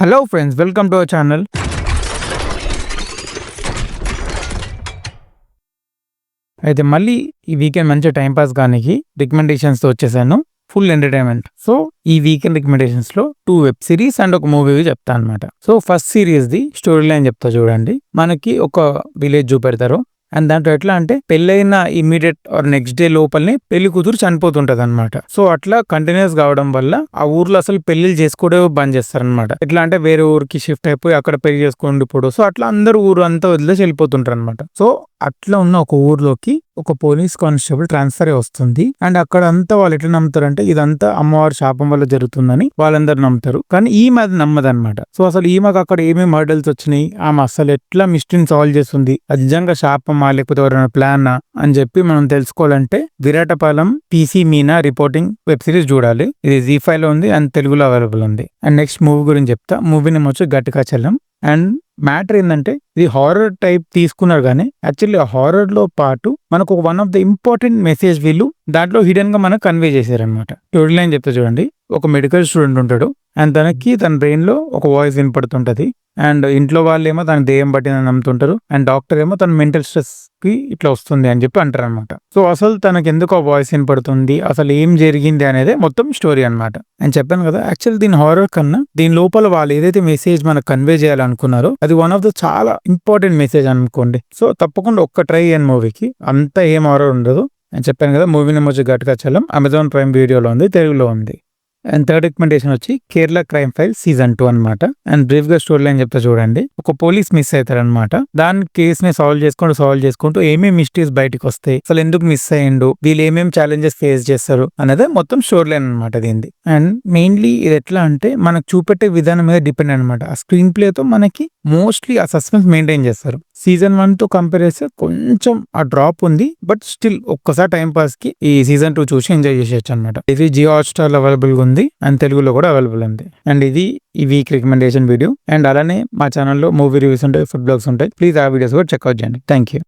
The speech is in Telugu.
Hello friends, welcome to our channel. అయితే మళ్ళీ ఈ వీకెండ్ మంచి టైం పాస్ గానికి రికమెండేషన్స్తో వచ్చేసాను. Full entertainment. సో ఈ వీకెండ్ రికమెండేషన్స్లో 2 వెబ్ సిరీస్ అండ్ ఒక మూవీ చెప్తా అనమాట. సో ఫస్ట్ సిరీస్ది స్టోరీ లైన్ చెప్తా చూడండి. మనకి ఒక విలేజ్ చూపెడతారు. అండ్ దాంట్లో ఎట్లా అంటే పెళ్ళైన ఇమీడియట్ ఆర్ నెక్స్ట్ డే లోపలనే పెళ్లి కూతురు చనిపోతుంటది అనమాట. సో అట్లా కంటిన్యూస్ కావడం వల్ల ఆ ఊర్లో అసలు పెళ్లిళ్ళు చేసుకోవడం బంద్ చేస్తారనమాట. ఎట్లా అంటే వేరే ఊరికి షిఫ్ట్ అయిపోయి అక్కడ పెళ్లి చేసుకోండి ఇప్పుడు. సో అట్లా అందరూ ఊరు అంతా వదిలేసి వెళ్ళిపోతుంటారు అనమాట. సో అట్లా ఉన్న ఒక ఊర్లోకి ఒక పోలీస్ కానిస్టేబుల్ ట్రాన్స్ఫర్ వస్తుంది. అండ్ అక్కడ అంతా వాళ్ళు ఎట్లా నమ్ముతారంటే ఇదంతా అమ్మవారి శాపం వల్ల జరుగుతుందని వాళ్ళందరూ నమ్ముతారు. కానీ ఈమె అది నమ్మదనమాట. సో అసలు ఈమెకు అక్కడ ఏమేమి మర్డర్స్ వచ్చినాయి, ఆమె అసలు ఎట్లా మిస్టరీని సాల్వ్ చేస్తుంది, అది నిజంగా శాపమా లేకపోతే ఎవరైనా ప్లానా అని చెప్పి మనం తెలుసుకోవాలంటే Viratapalem PC Meena reporting web series చూడాలి. ఇది ZEE5 లో ఉంది అండ్ తెలుగులో అవైలబుల్ ఉంది. అండ్ నెక్స్ట్ మూవీ గురించి చెప్తా. మూవీ నేమ్ వచ్చి గట్టిగా చలం. అండ్ మ్యాటర్ ఏంటంటే ఇది హారర్ టైప్ తీసుకున్నారు కానీ యాక్చువల్లీ ఆ హారర్ లో పాటు మనకు one of the important message వీళ్ళు దాంట్లో హిడెన్ గా మనకు కన్వే చేశారనమాట. స్టోరీ లైన్ చెప్తా చూడండి. ఒక మెడికల్ స్టూడెంట్ ఉంటాడు అండ్ తనకి తన బ్రెయిన్ లో ఒక వాయిస్ వినపడుతుంటది. అండ్ ఇంట్లో వాళ్ళు ఏమో తన దెయ్యం పట్టిందని నమ్ముతుంటారు. అండ్ డాక్టర్ ఏమో తన మెంటల్ స్ట్రెస్ కి ఇట్లా వస్తుంది అని చెప్పి అంటారు అనమాట. సో అసలు తనకి ఎందుకు ఆ వాయిస్ వినపడుతుంది, అసలు ఏం జరిగింది అనేది మొత్తం స్టోరీ అనమాట. నేను చెప్పాను కదా, యాక్చువల్ దీని హారర్ కన్నా దీని లోపల వాళ్ళు ఏదైతే మెసేజ్ మనకు కన్వే చేయాలనుకున్నారో అది వన్ ఆఫ్ ద చాలా ఇంపార్టెంట్ మెసేజ్ అనుకోండి. సో తప్పకుండా ఒక్క ట్రై అయ్యాను మూవీకి. అంతా ఏం హారర్ ఉండదు. నేను చెప్పాను కదా, మూవీ నేమ్ వచ్చి గట్టిగా చలం. అమెజాన్ ప్రైమ్ వీడియోలో ఉంది, తెలుగులో ఉంది. అండ్ థర్డ్ రికమెండేషన్ వచ్చి కేరళ క్రైమ్ ఫైల్ సీజన్ 2 అనమాట. అండ్ బ్రీఫ్ గా స్టోరీ లైన్ చెప్తా చూడండి. ఒక పోలీస్ మిస్ అవుతారు అనమాట. దాని కేసు ని సాల్వ్ చేసుకుంటూ ఏమేమి మిస్టేక్స్ బయటకు వస్తాయి, అసలు ఎందుకు మిస్ అయ్యిండు, వీళ్ళు ఏమేమి ఛాలెంజెస్ ఫేస్ చేస్తారు అనేది మొత్తం స్టోరీ లైన్ అనమాట దీనిది. అండ్ మెయిన్లీ ఇది ఎట్లా అంటే మనకు చూపెట్టే విధానం మీద డిపెండ్ అనమాట. ఆ స్క్రీన్ ప్లే తో మనకి మోస్ట్లీ ఆ సస్పెన్స్ మెయింటైన్ చేస్తారు. సీజన్ 1 తో కంపేర్ చేస్తే కొంచెం ఆ డ్రాప్ ఉంది, బట్ స్టిల్ ఒక్కసారి టైం పాస్ కి ఈ సీజన్ 2 చూసి ఎంజాయ్ చేసేయచ్చు అనమాట. ఇది జియో హాట్‌స్టార్ లో అవైలబుల్ గా ఉంది అండ్ తెలుగులో కూడా అవైలబుల్ ఉంది. అండ్ ఇది ఈ వీక్ రికమెండేషన్ వీడియో. అండ్ అలానే మా ఛానల్లో మూవీ రివ్యూస్ ఉంటాయి, ఫుడ్ బ్లాగ్స్ ఉంటాయి. ప్లీజ్ ఆ వీడియోస్ కూడా చెక్అవుట్ చేయండి. Thank you.